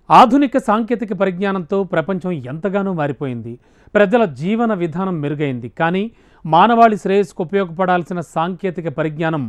ఆధునిక సాంకేతిక పరిజ్ఞానంతో ప్రపంచం ఎంతగానో మారిపోయింది. ప్రజల జీవన విధానం మెరుగైంది. కానీ మానవాళి శ్రేయస్సుకు ఉపయోగపడాల్సిన సాంకేతిక పరిజ్ఞానం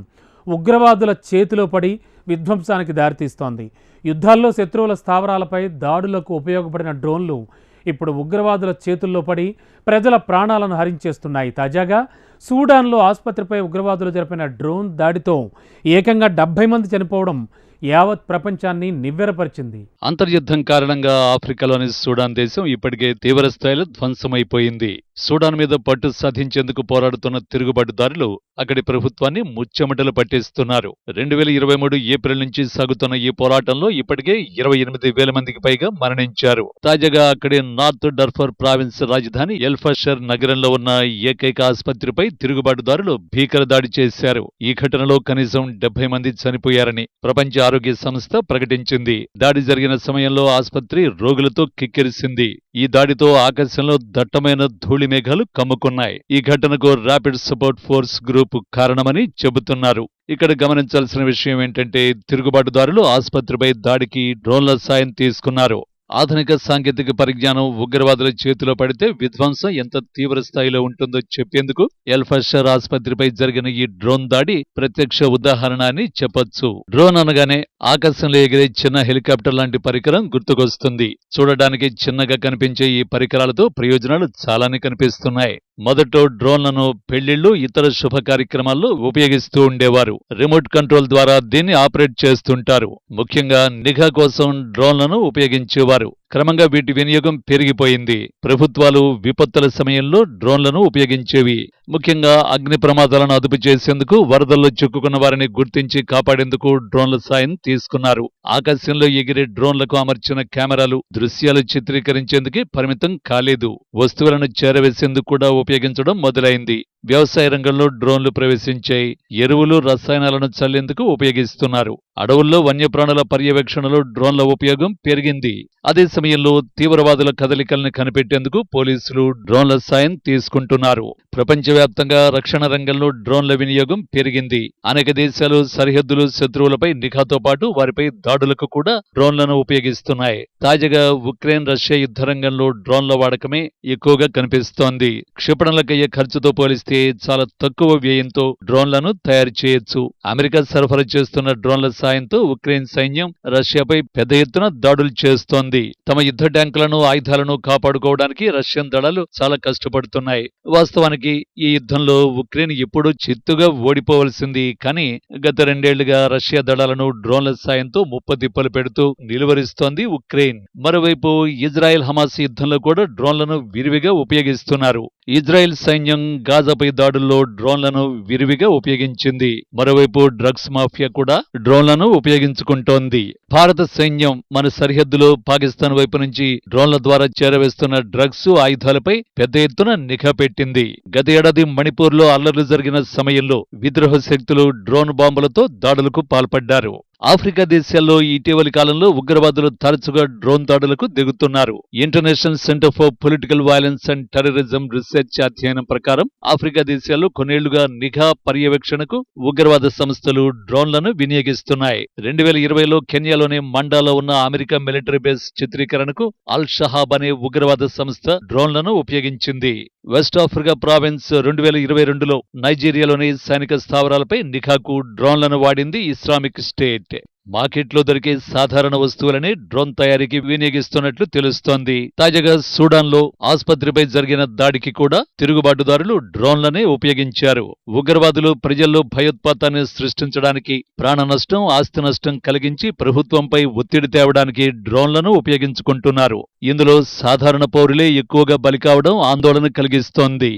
ఉగ్రవాదుల చేతిలో పడి విధ్వంసానికి దారితీస్తోంది. యుద్ధాల్లో శత్రువుల స్థావరాలపై దాడులకు ఉపయోగపడిన డ్రోన్లు ఇప్పుడు ఉగ్రవాదుల చేతుల్లో పడి ప్రజల ప్రాణాలను హరించేస్తున్నాయి. తాజాగా సూడాన్లో ఆసుపత్రిపై ఉగ్రవాదులు జరిపిన డ్రోన్ దాడితో ఏకంగా 70 మంది చనిపోవడం యావత్ ప్రపంచాన్ని నివ్వెరపరిచింది. అంతర్యుద్ధం కారణంగా ఆఫ్రికాలోని సూడాన్ దేశం ఇప్పటికే తీవ్రస్థాయిలో ధ్వంసమైపోయింది. సూడాన్ మీద పట్టు సాధించేందుకు పోరాడుతున్న తిరుగుబాటుదారులు అక్కడి ప్రభుత్వాన్ని ముచ్చెమటలు పట్టిస్తున్నారు. 2023 ఏప్రిల్ నుంచి సాగుతున్న ఈ పోరాటంలో ఇప్పటికే 28,000 మందికి పైగా మరణించారు. తాజాగా అక్కడి నార్త్ డర్ఫర్ ప్రావిన్స్ రాజధాని ఎల్ఫషర్ నగరంలో ఉన్న ఏకైక ఆసుపత్రిపై తిరుగుబాటుదారులు భీకర దాడి చేశారు. ఈ ఘటనలో కనీసం 70 మంది చనిపోయారని ప్రపంచ ఆరోగ్య సంస్థ ప్రకటించింది. దాడి జరిగిన సమయంలో ఆసుపత్రి రోగులతో కిక్కిరిసింది. ఈ దాడితో ఆకాశంలో దట్టమైన ధూళి మేఘాలు కమ్ముకున్నాయి. ఈ ఘటనకు ర్యాపిడ్ సపోర్ట్ ఫోర్స్ గ్రూప్ కారణమని చెబుతున్నారు. ఇక్కడ గమనించాల్సిన విషయం ఏంటంటే, తిరుగుబాటుదారులు ఆసుపత్రిపై దాడికి డ్రోన్ల సాయం తీసుకున్నారు. ఆధునిక సాంకేతిక పరిజ్ఞానం ఉగ్రవాదుల చేతిలో పడితే విధ్వంసం ఎంత తీవ్ర స్థాయిలో ఉంటుందో చెప్పేందుకు ఎల్ఫషర్ ఆసుపత్రిపై జరిగిన ఈ డ్రోన్ దాడి ప్రత్యక్ష ఉదాహరణ అని చెప్పొచ్చు. డ్రోన్ అనగానే ఆకాశంలో ఎగిరే చిన్న హెలికాప్టర్ లాంటి పరికరం గుర్తుకొస్తుంది. చూడడానికి చిన్నగా కనిపించే ఈ పరికరాలతో ప్రయోజనాలు చాలానే కనిపిస్తున్నాయి. మొదట డ్రోన్లను పెళ్లిళ్లు, ఇతర శుభ కార్యక్రమాల్లో ఉపయోగిస్తూ ఉండేవారు. రిమోట్ కంట్రోల్ ద్వారా దీన్ని ఆపరేట్ చేస్తుంటారు. ముఖ్యంగా నిఘా కోసం డ్రోన్లను ఉపయోగించేవారు. క్రమంగా వీటి వినియోగం పెరిగిపోయింది. ప్రభుత్వాలు విపత్తుల సమయంలో డ్రోన్లను ఉపయోగించేవి. ముఖ్యంగా అగ్ని ప్రమాదాలను అదుపు చేసేందుకు, వరదల్లో చిక్కుకున్న వారిని గుర్తించి కాపాడేందుకు డ్రోన్ల సాయం తీసుకున్నారు. ఆకాశంలో ఎగిరే డ్రోన్లకు అమర్చిన కెమెరాలు దృశ్యాలు చిత్రీకరించేందుకే పరిమితం కాలేదు. వస్తువులను చేరవేసేందుకు కూడా ఉపయోగించడం మొదలైంది. వ్యవసాయ రంగంలో డ్రోన్లు ప్రవేశించాయి. ఎరువులు, రసాయనాలను చల్లేందుకు ఉపయోగిస్తున్నారు. అడవుల్లో వన్యప్రాణుల పర్యవేక్షణలో డ్రోన్ల ఉపయోగం పెరిగింది. అదే సమయంలో తీవ్రవాదుల కదలికలను కనిపెట్టేందుకు పోలీసులు డ్రోన్ల సాయం తీసుకుంటున్నారు. ప్రపంచవ్యాప్తంగా రక్షణ రంగంలో డ్రోన్ల వినియోగం పెరిగింది. అనేక దేశాలు సరిహద్దులు, శత్రువులపై నిఘాతో పాటు వారిపై దాడులకు కూడా డ్రోన్లను ఉపయోగిస్తున్నాయి. తాజాగా ఉక్రెయిన్ రష్యా యుద్ధ రంగంలో డ్రోన్ల వాడకమే ఎక్కువగా కనిపిస్తోంది. క్షిపణులకయ్యే ఖర్చుతో పోలిస్తే చాలా తక్కువ వ్యయంతో డ్రోన్లను తయారు చేయొచ్చు. అమెరికా సరఫరా చేస్తున్న డ్రోన్ల సాయంతో ఉక్రెయిన్ సైన్యం రష్యాపై పెద్ద ఎత్తున దాడులు చేస్తోంది. తమ యుద్ధ ట్యాంకులను, ఆయుధాలను కాపాడుకోవడానికి రష్యన్ దళాలు చాలా కష్టపడుతున్నాయి. వాస్తవానికి ఈ యుద్ధంలో ఉక్రెయిన్ ఎప్పుడూ చిత్తుగా ఓడిపోవలసింది. కానీ గత 2 ఏళ్లుగా రష్యా దళాలను డ్రోన్ల సాయంతో ముప్పతిప్పలు పెడుతూ నిలువరిస్తోంది ఉక్రెయిన్. మరోవైపు ఇజ్రాయెల్ హమాస్ యుద్ధంలో కూడా డ్రోన్లను విరివిగా ఉపయోగిస్తున్నారు. ఇజ్రాయెల్ సైన్యం గాజాపై దాడుల్లో డ్రోన్లను విరివిగా ఉపయోగించింది. మరోవైపు డ్రగ్స్ మాఫియా కూడా డ్రోన్లను ఉపయోగించుకుంటోంది. భారత సైన్యం మన సరిహద్దులో పాకిస్తాన్ వైపు నుంచి డ్రోన్ల ద్వారా చేరవేస్తున్న డ్రగ్స్, ఆయుధాలపై పెద్ద ఎత్తున నిఘా పెట్టింది. గత ఏడాది మణిపూర్లో అల్లర్లు జరిగిన సమయంలో విద్రోహ శక్తులు డ్రోన్ బాంబులతో దాడులకు పాల్పడ్డారు. ఆఫ్రికా దేశాల్లో ఇటీవలి కాలంలో ఉగ్రవాదులు తరచుగా డ్రోన్ దాడులకు దిగుతున్నారు. International centre for political violence and terrorism research అధ్యయనం ప్రకారం ఆఫ్రికా దేశాల్లో కొన్నేళ్లుగా నిఘా పర్యవేక్షణకు ఉగ్రవాద సంస్థలు డ్రోన్లను వినియోగిస్తున్నాయి. 2020లో కెన్యాలోని మండాలో ఉన్న అమెరికా మిలిటరీ బేస్ చిత్రీకరణకు అల్ షహాబ్ అనే ఉగ్రవాద సంస్థ డ్రోన్లను ఉపయోగించింది. వెస్ట్ ఆఫ్రికా ప్రావిన్స్ 2022లో నైజీరియాలోని సైనిక స్థావరాలపై నిఘాకు డ్రోన్లను వాడింది ఇస్లామిక్ స్టేట్. మార్కెట్లో దొరికే సాధారణ వస్తువులని డ్రోన్ తయారీకి వినియోగిస్తున్నట్లు తెలుస్తోంది. తాజాగా సూడాన్లో ఆసుపత్రిపై జరిగిన దాడికి కూడా తిరుగుబాటుదారులు డ్రోన్లనే ఉపయోగించారు. ఉగ్రవాదులు ప్రజల్లో భయోత్పాతాన్ని సృష్టించడానికి, ప్రాణ నష్టం, ఆస్తి నష్టం కలిగించి ప్రభుత్వంపై ఒత్తిడి తేవడానికి డ్రోన్లను ఉపయోగించుకుంటున్నారు. ఇందులో సాధారణ పౌరులే ఎక్కువగా బలి కావడం ఆందోళన కలిగిస్తోంది.